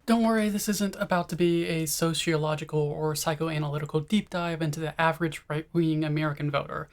Don't worry, this isn't about to be a sociological or psychoanalytical deep dive into the average right-wing American voter.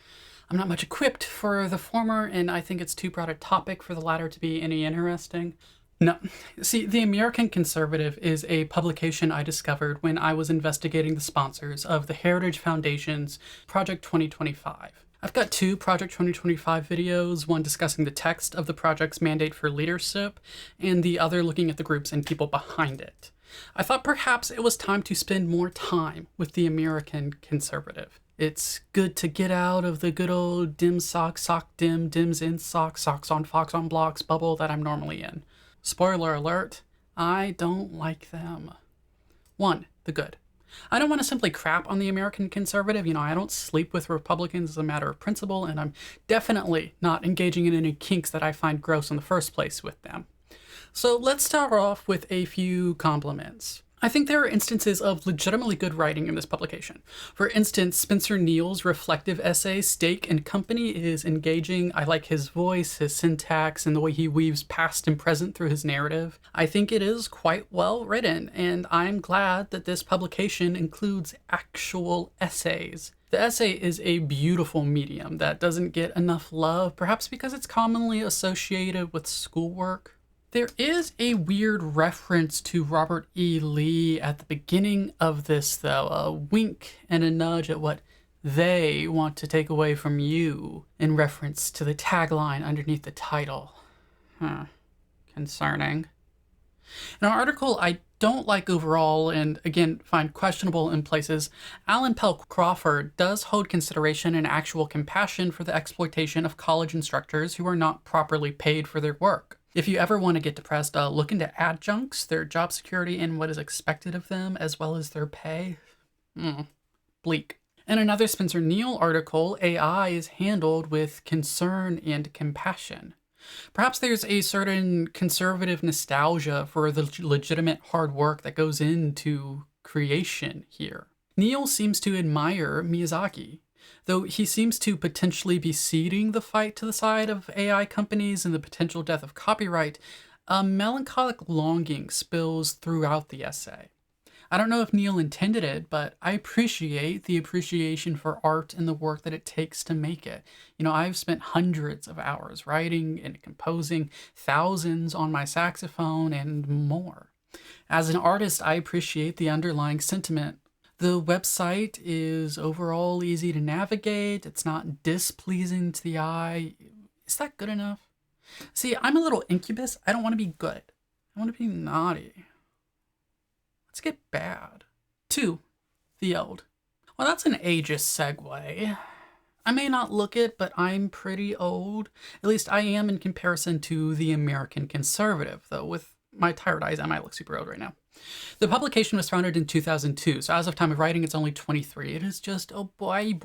I'm not much equipped for the former, and I think it's too broad a topic for the latter to be any interesting. No. See, The American Conservative is a publication I discovered when I was investigating the sponsors of the Heritage Foundation's Project 2025. I've got two Project 2025 videos, one discussing the text of the project's mandate for leadership, and the other looking at the groups and people behind it. I thought perhaps it was time to spend more time with the American Conservative. It's good to get out of the good old dim sock, sock dim, dims in sock, socks on fox on blocks bubble that I'm normally in. Spoiler alert, I don't like them. 1. The good. I don't want to simply crap on the American Conservative. I don't sleep with Republicans as a matter of principle, and I'm definitely not engaging in any kinks that I find gross in the first place with them. So let's start off with a few compliments. I think there are instances of legitimately good writing in this publication. For instance, Spencer Neal's reflective essay, Steak and Company, is engaging. I like his voice, his syntax, and the way he weaves past and present through his narrative. I think it is quite well written, and I'm glad that this publication includes actual essays. The essay is a beautiful medium that doesn't get enough love, perhaps because it's commonly associated with schoolwork. There is a weird reference to Robert E. Lee at the beginning of this, though, a wink and a nudge at what they want to take away from you in reference to the tagline underneath the title. Concerning. In an article I don't like overall, and again find questionable in places, Alan Pell Crawford does hold consideration and actual compassion for the exploitation of college instructors who are not properly paid for their work. If you ever want to get depressed, look into adjuncts, their job security, and what is expected of them, as well as their pay. Bleak. In another Spencer Neal article, AI is handled with concern and compassion. Perhaps there's a certain conservative nostalgia for the legitimate hard work that goes into creation here. Neal seems to admire Miyazaki, though he seems to potentially be ceding the fight to the side of AI companies and the potential death of copyright. A melancholic longing spills throughout the essay. I don't know if Neal intended it, but I appreciate the appreciation for art and the work that it takes to make it. I've spent hundreds of hours writing and composing, thousands on my saxophone, and more. As an artist, I appreciate the underlying sentiment. The website is overall easy to navigate. It's not displeasing to the eye. Is that good enough? See, I'm a little incubus. I don't want to be good. I want to be naughty. Let's get bad. 2. The old. Well, that's an ageist segue. I may not look it, but I'm pretty old. At least I am in comparison to the American Conservative, though with my tired eyes, I might look super old right now. The publication was founded in 2002, so as of time of writing, it's only 23. It is just a boy.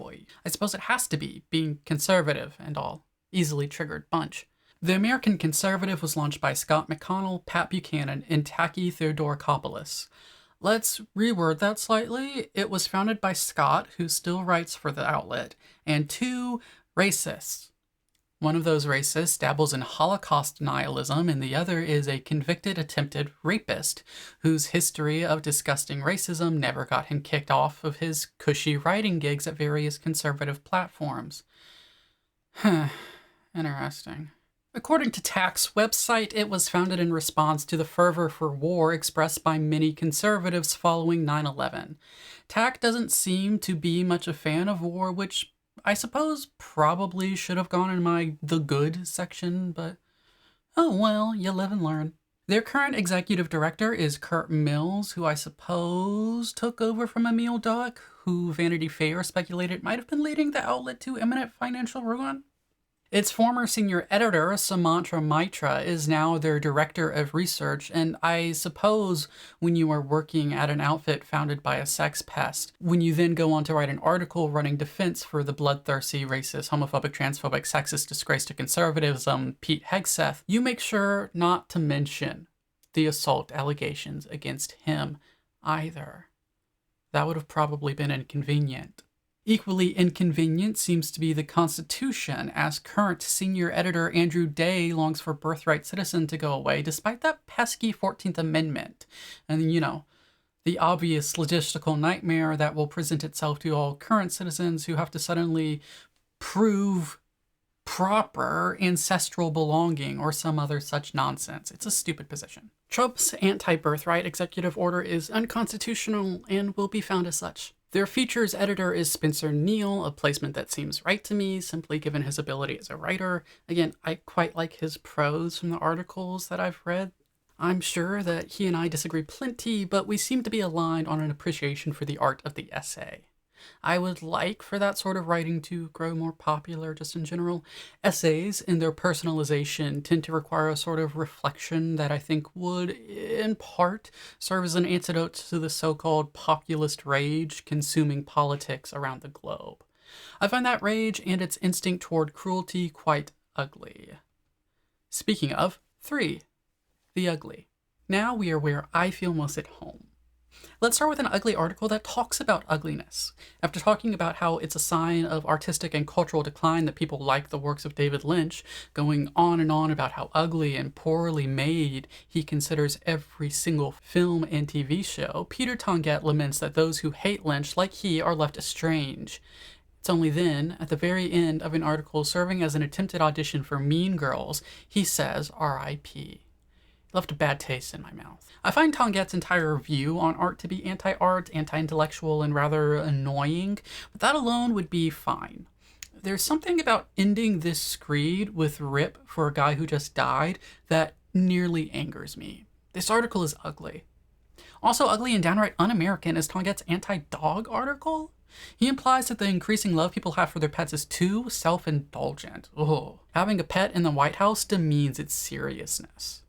I suppose it has to be, being conservative and all. Easily triggered bunch. The American Conservative was launched by Scott McConnell, Pat Buchanan, and Taki Theodorakopoulos. Let's reword that slightly. It was founded by Scott, who still writes for the outlet, and 2 racists. One of those racists dabbles in Holocaust nihilism, and the other is a convicted attempted rapist whose history of disgusting racism never got him kicked off of his cushy writing gigs at various conservative platforms. Interesting. According to TAC's website, it was founded in response to the fervor for war expressed by many conservatives following 9/11. TAC doesn't seem to be much a fan of war, which I suppose probably should have gone in my the good section, but oh well, you live and learn. Their current executive director is Kurt Mills, who I suppose took over from Emil Doak, who Vanity Fair speculated might have been leading the outlet to imminent financial ruin. Its former senior editor, Sumantra Mitra, is now their director of research, and I suppose when you are working at an outfit founded by a sex pest, when you then go on to write an article running defense for the bloodthirsty, racist, homophobic, transphobic, sexist disgrace to conservatism, Pete Hegseth, you make sure not to mention the assault allegations against him either. That would have probably been inconvenient. Equally inconvenient seems to be the Constitution, as current senior editor Andrew Day longs for birthright citizen to go away, despite that pesky 14th Amendment. And, the obvious logistical nightmare that will present itself to all current citizens who have to suddenly prove proper ancestral belonging or some other such nonsense. It's a stupid position. Trump's anti-birthright executive order is unconstitutional and will be found as such. Their features editor is Spencer Neal, a placement that seems right to me, simply given his ability as a writer. Again, I quite like his prose from the articles that I've read. I'm sure that he and I disagree plenty, but we seem to be aligned on an appreciation for the art of the essay. I would like for that sort of writing to grow more popular just in general. Essays, in their personalization, tend to require a sort of reflection that I think would, in part, serve as an antidote to the so-called populist rage consuming politics around the globe. I find that rage and its instinct toward cruelty quite ugly. Speaking of, 3. The ugly. Now we are where I feel most at home. Let's start with an ugly article that talks about ugliness. After talking about how it's a sign of artistic and cultural decline that people like the works of David Lynch, going on and on about how ugly and poorly made he considers every single film and TV show, Peter Tonguette laments that those who hate Lynch, like he, are left estranged. It's only then, at the very end of an article serving as an attempted audition for Mean Girls, he says R.I.P. Left a bad taste in my mouth. I find Tonguette's entire view on art to be anti-art, anti-intellectual, and rather annoying, but that alone would be fine. There's something about ending this screed with RIP for a guy who just died that nearly angers me. This article is ugly. Also ugly and downright un-American is Tonguette's anti-dog article. He implies that the increasing love people have for their pets is too self-indulgent. Ugh. Having a pet in the White House demeans its seriousness.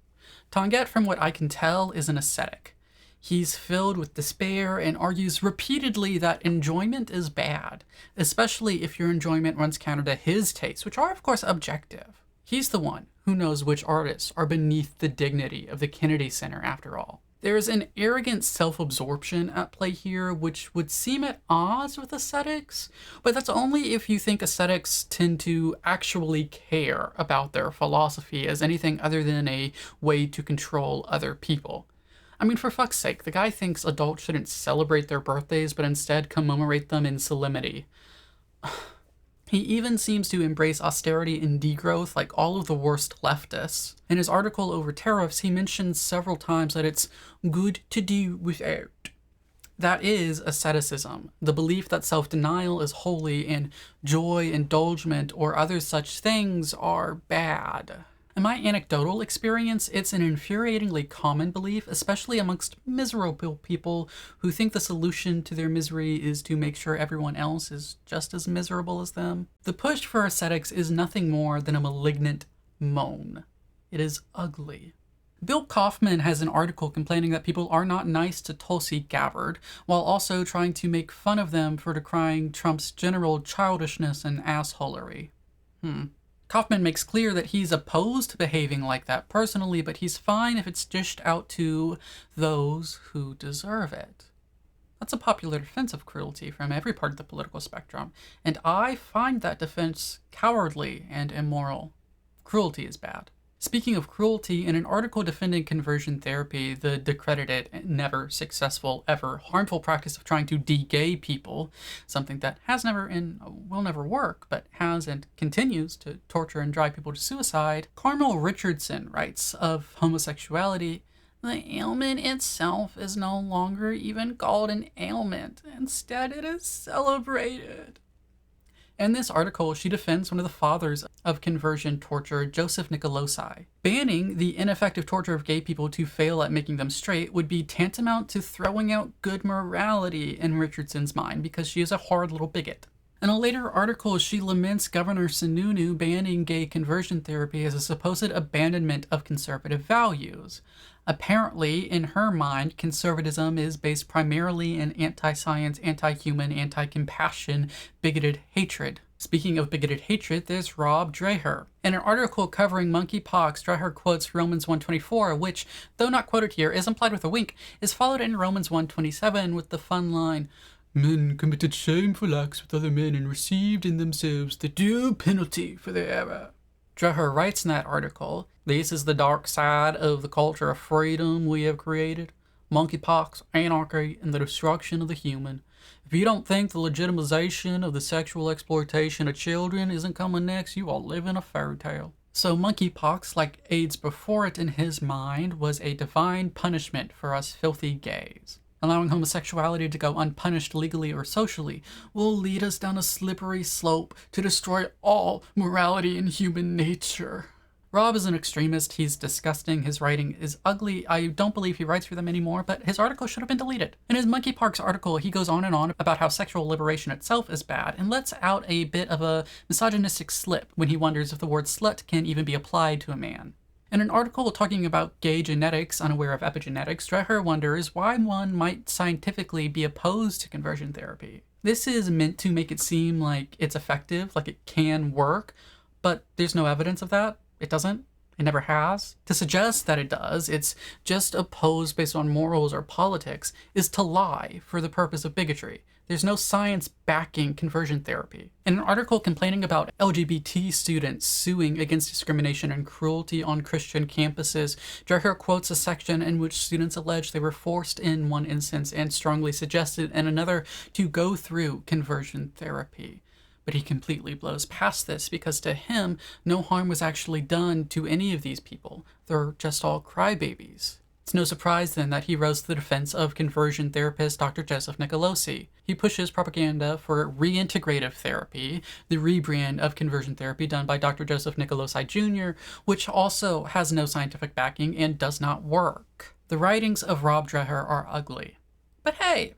Tonguette, from what I can tell, is an ascetic. He's filled with despair and argues repeatedly that enjoyment is bad, especially if your enjoyment runs counter to his tastes, which are, of course, objective. He's the one who knows which artists are beneath the dignity of the Kennedy Center, after all. There is an arrogant self-absorption at play here, which would seem at odds with aesthetics, but that's only if you think aesthetics tend to actually care about their philosophy as anything other than a way to control other people. I mean, for fuck's sake, the guy thinks adults shouldn't celebrate their birthdays, but instead commemorate them in solemnity. He even seems to embrace austerity and degrowth like all of the worst leftists. In his article over tariffs, he mentions several times that it's good to do without. That is asceticism, the belief that self-denial is holy and joy, indulgence, or other such things are bad. In my anecdotal experience, it's an infuriatingly common belief, especially amongst miserable people who think the solution to their misery is to make sure everyone else is just as miserable as them. The push for ascetics is nothing more than a malignant moan. It is ugly. Bill Kaufman has an article complaining that people are not nice to Tulsi Gabbard, while also trying to make fun of them for decrying Trump's general childishness and assholery. Kaufman makes clear that he's opposed to behaving like that personally, but he's fine if it's dished out to those who deserve it. That's a popular defense of cruelty from every part of the political spectrum, and I find that defense cowardly and immoral. Cruelty is bad. Speaking of cruelty, in an article defending conversion therapy, the discredited, never successful, ever harmful practice of trying to de-gay people, something that has never and will never work, but has and continues to torture and drive people to suicide, Carmel Richardson writes of homosexuality, "The ailment itself is no longer even called an ailment. Instead, it is celebrated." In this article, she defends one of the fathers of conversion torture, Joseph Nicolosi. Banning the ineffective torture of gay people to fail at making them straight would be tantamount to throwing out good morality in Richardson's mind, because she is a hard little bigot. In a later article, she laments Governor Sununu banning gay conversion therapy as a supposed abandonment of conservative values. Apparently, in her mind, conservatism is based primarily in anti-science, anti-human, anti-compassion, bigoted hatred. Speaking of bigoted hatred, there's Rob Dreher. In an article covering monkeypox, Dreher quotes Romans 1:24, which, though not quoted here, is implied with a wink, is followed in Romans 1:27 with the fun line, Men committed shameful acts with other men and received in themselves the due penalty for their error. Dreher writes in that article, this is the dark side of the culture of freedom we have created. Monkeypox, anarchy, and the destruction of the human. If you don't think the legitimization of the sexual exploitation of children isn't coming next, you are living a fairy tale. So monkeypox, like AIDS before it in his mind, was a divine punishment for us filthy gays. Allowing homosexuality to go unpunished legally or socially will lead us down a slippery slope to destroy all morality and human nature. Rob is an extremist. He's disgusting. His writing is ugly. I don't believe he writes for them anymore, but his article should have been deleted. In his Monkeypox article, he goes on and on about how sexual liberation itself is bad and lets out a bit of a misogynistic slip when he wonders if the word slut can even be applied to a man. In an article talking about gay genetics, unaware of epigenetics, Dreher wonders why one might scientifically be opposed to conversion therapy. This is meant to make it seem like it's effective, like it can work, but there's no evidence of that. It doesn't. It never has. To suggest that it does, it's just opposed based on morals or politics, is to lie for the purpose of bigotry. There's no science backing conversion therapy. In an article complaining about LGBT students suing against discrimination and cruelty on Christian campuses, Dreher quotes a section in which students allege they were forced in one instance and strongly suggested in another to go through conversion therapy. But he completely blows past this because to him, no harm was actually done to any of these people. They're just all crybabies. It's no surprise then that he rose to the defense of conversion therapist Dr. Joseph Nicolosi. He pushes propaganda for reintegrative therapy, the rebrand of conversion therapy done by Dr. Joseph Nicolosi Jr., which also has no scientific backing and does not work. The writings of Rob Dreher are ugly. But hey,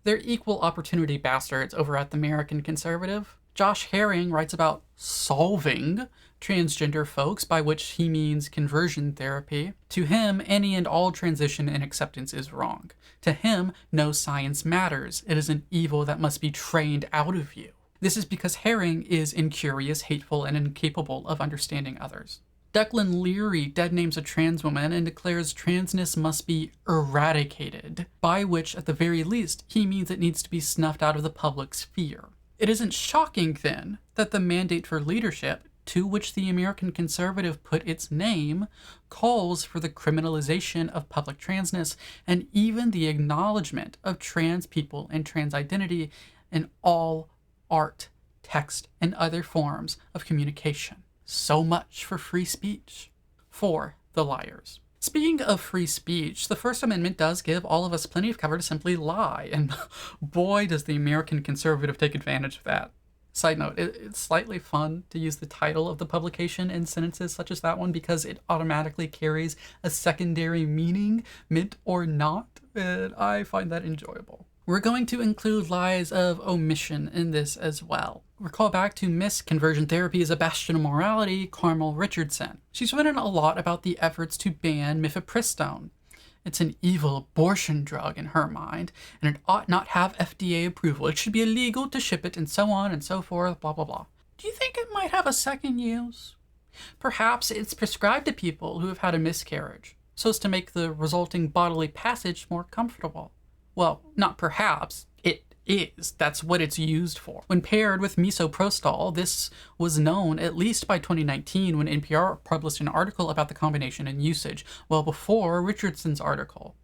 they're equal opportunity bastards over at the American Conservative. Josh Herring writes about solving transgender folks, by which he means conversion therapy. To him, any and all transition and acceptance is wrong. To him, no science matters. It is an evil that must be trained out of you. This is because Herring is incurious, hateful, and incapable of understanding others. Declan Leary dead names a trans woman and declares transness must be eradicated, by which, at the very least, he means it needs to be snuffed out of the public sphere. It isn't shocking, then, that the mandate for leadership, to which the American Conservative put its name, calls for the criminalization of public transness and even the acknowledgement of trans people and trans identity in all art, text, and other forms of communication. So much for free speech. For the liars. Speaking of free speech, the First Amendment does give all of us plenty of cover to simply lie, and boy does the American Conservative take advantage of that. Side note, it's slightly fun to use the title of the publication in sentences such as that one because it automatically carries a secondary meaning, meant or not, and I find that enjoyable. We're going to include lies of omission in this as well. Recall back to Miss Conversion Therapy is a Bastion of Morality, Carmel Richardson. She's written a lot about the efforts to ban mifepristone. It's an evil abortion drug in her mind, and it ought not have FDA approval. It should be illegal to ship it, and so on and so forth, blah, blah, blah. Do you think it might have a second use? Perhaps it's prescribed to people who have had a miscarriage, so as to make the resulting bodily passage more comfortable. Well, not perhaps, it is. That's what it's used for. When paired with misoprostol, this was known at least by 2019 when NPR published an article about the combination and usage, well before Richardson's article.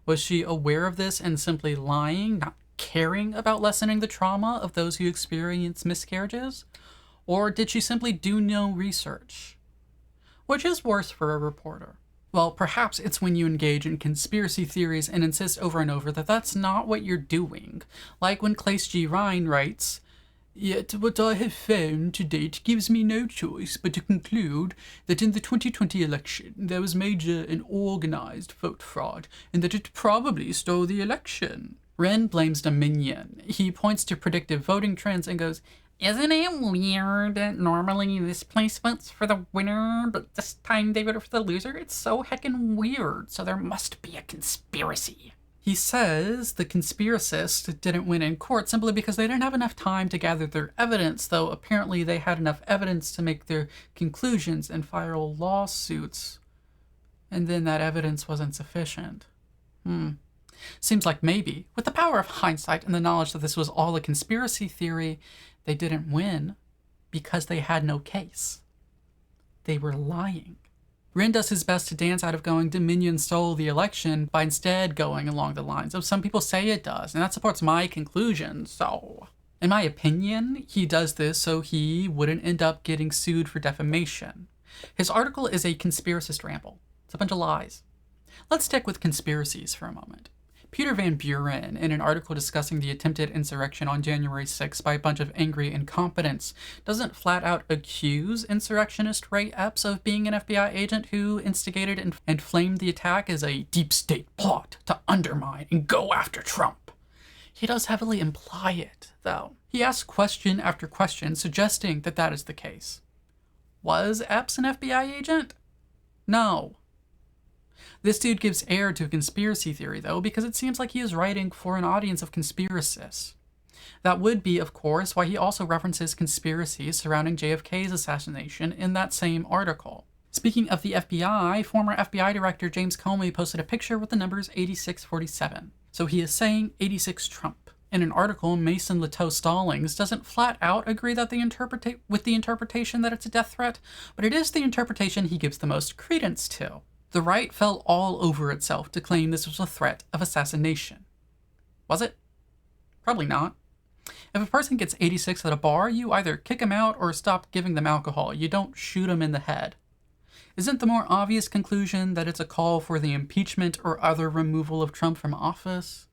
Was she aware of this and simply lying, not caring about lessening the trauma of those who experience miscarriages? Or did she simply do no research? Which is worse for a reporter? Well, perhaps it's when you engage in conspiracy theories and insist over and over that that's not what you're doing. Like when Claes G. Ryan writes, "Yet what I have found to date gives me no choice but to conclude that in the 2020 election there was major and organized vote fraud, and that it probably stole the election." Wren blames Dominion. He points to predictive voting trends and goes, "Isn't it weird that normally this place votes for the winner, but this time they voted for the loser? It's so heckin' weird, so there must be a conspiracy." He says the conspiracists didn't win in court simply because they didn't have enough time to gather their evidence, though apparently they had enough evidence to make their conclusions and file lawsuits. And then that evidence wasn't sufficient. Seems like maybe, with the power of hindsight and the knowledge that this was all a conspiracy theory, they didn't win because they had no case. They were lying. Wren does his best to dance out of going Dominion stole the election by instead going along the lines of some people say it does, and that supports my conclusion, so. In my opinion, he does this so he wouldn't end up getting sued for defamation. His article is a conspiracist ramble. It's a bunch of lies. Let's stick with conspiracies for a moment. Peter Van Buren, in an article discussing the attempted insurrection on January 6th by a bunch of angry incompetents, doesn't flat out accuse insurrectionist Ray Epps of being an FBI agent who instigated and inflamed the attack as a deep state plot to undermine and go after Trump. He does heavily imply it, though. He asks question after question suggesting that that is the case. Was Epps an FBI agent? No. This dude gives air to a conspiracy theory, though, because it seems like he is writing for an audience of conspiracists. That would be, of course, why he also references conspiracies surrounding JFK's assassination in that same article. Speaking of the FBI, former FBI Director James Comey posted a picture with the numbers 8647. So he is saying 86 Trump. In an article, Mason Leteau Stallings doesn't flat out agree that the interpretation that it's a death threat, but it is the interpretation he gives the most credence to. The right fell all over itself to claim this was a threat of assassination. Was it? Probably not. If a person gets 86 at a bar, you either kick them out or stop giving them alcohol. You don't shoot them in the head. Isn't the more obvious conclusion that it's a call for the impeachment or other removal of Trump from office?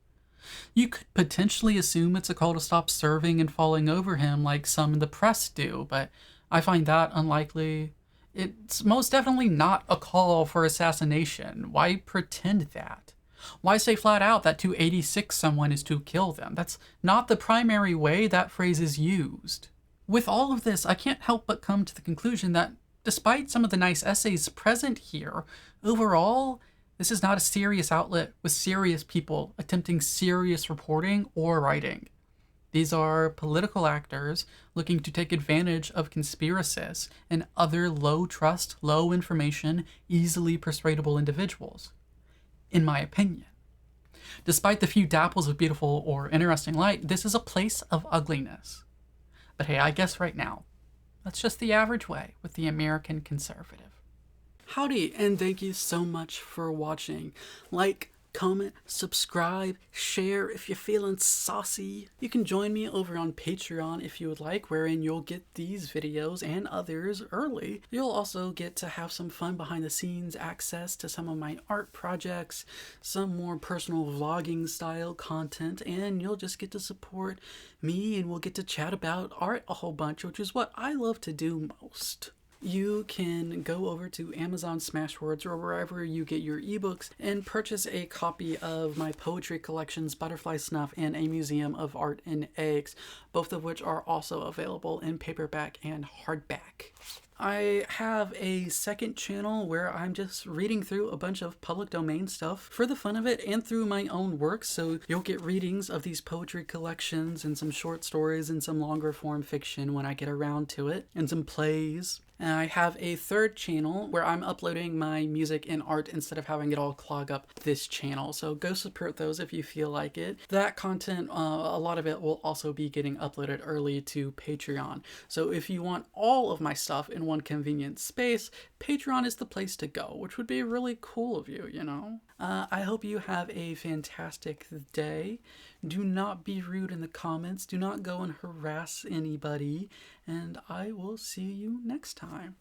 You could potentially assume it's a call to stop serving and falling over him like some in the press do, but I find that unlikely. It's most definitely not a call for assassination. Why pretend that? Why say flat out that to 86 someone is to kill them? That's not the primary way that phrase is used. With all of this, I can't help but come to the conclusion that despite some of the nice essays present here, overall, this is not a serious outlet with serious people attempting serious reporting or writing. These are political actors looking to take advantage of conspiracists and other low-trust, low-information, easily persuadable individuals, in my opinion. Despite the few dapples of beautiful or interesting light, this is a place of ugliness. But hey, I guess right now, that's just the average way with the American conservative. Howdy, and thank you so much for watching. Like, comment, subscribe, share if you're feeling saucy. You can join me over on Patreon if you would like, wherein you'll get these videos and others early. You'll also get to have some fun behind the scenes access to some of my art projects, some more personal vlogging style content, and you'll just get to support me and we'll get to chat about art a whole bunch, which is what I love to do most. You can go over to Amazon Smashwords or wherever you get your ebooks and purchase a copy of my poetry collections, Butterfly Snuff, and A Museum of Art and Eggs, both of which are also available in paperback and hardback. I have a second channel where I'm just reading through a bunch of public domain stuff for the fun of it and through my own work, so you'll get readings of these poetry collections and some short stories and some longer form fiction when I get around to it, and some plays. And I have a third channel where I'm uploading my music and art instead of having it all clog up this channel. So go support those if you feel like it. That content, a lot of it will also be getting uploaded early to Patreon. So if you want all of my stuff in one convenient space, Patreon is the place to go, which would be really cool of you, you know? I hope you have a fantastic day. Do not be rude in the comments. Do not go and harass anybody. And I will see you next time.